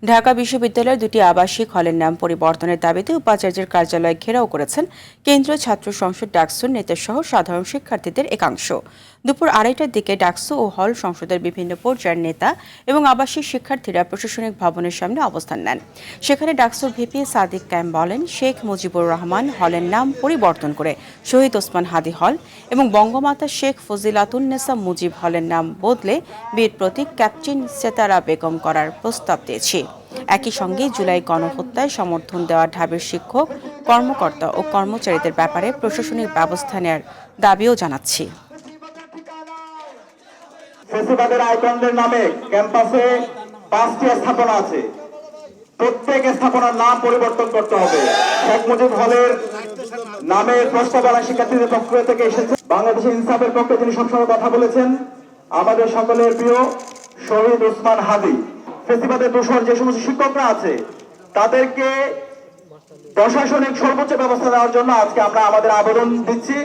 ঢাকা বিশ্ববিদ্যালয়ের দুটি আবাসিক হলের নাম পরিবর্তনের দাবিতে উপাচার্যের কার্যালয় ঘেরাও করেছেন কেন্দ্রীয় ছাত্র সংসদ ডাকসুর নেতাসহ সাধারণ শিক্ষার্থীদের একাংশ। দুপুর 2:30টার দিকে ডাকসু ও হল সংসদের বিভিন্ন পর্যায়ের নেতা এবং আবাসিক শিক্ষার্থীরা প্রশাসনিক ভবনের সামনে অবস্থান নেন। সেখানে ডাকসুর ভিপি সাদিক কায়েম বলেন, শেখ মুজিবুর রহমান হলের নাম পরিবর্তন করে শহীদ ওসমান হাদি হল এবং বঙ্গমাতা শেখ ফজিলাতুন্নেসা মুজিব হলের নাম বদলে বীর প্রতীক ক্যাপ্টেন সেতারা বেগম করার প্রস্তাব দিয়েছি। একই সঙ্গে জুলাই গণহত্যায় সমর্থন দেওয়া ঢাবির শিক্ষক, কর্মকর্তা ও কর্মচারীদের ব্যাপারে প্রশাসনিক ব্যবস্থা নেওয়ার দাবিও জানাচ্ছি। ফেসিবাদের আইকনদের নামে ক্যাম্পাসে 5টি স্থাপনা আছে। প্রত্যেক স্থাপনার নাম পরিবর্তন করতে হবে। শেখ মুজিব হলের নামের প্রস্তাবনা শিক্ষার্থীদের পক্ষ থেকে এসেছে। বাংলাদেশের ইনসাফের পক্ষে তিনি সবসময় কথা বলেছেন। আমাদের সকলের প্রিয় শহীদ ওসমান হাদি। ফেসিবাদের দোষর যে সমস্ত শিক্ষকরা আছে তাদেরকে প্রশাসনিক সর্বোচ্চ ব্যবস্থা নেওয়ার জন্য আজকে আমরা আমাদের আবেদন দিচ্ছি।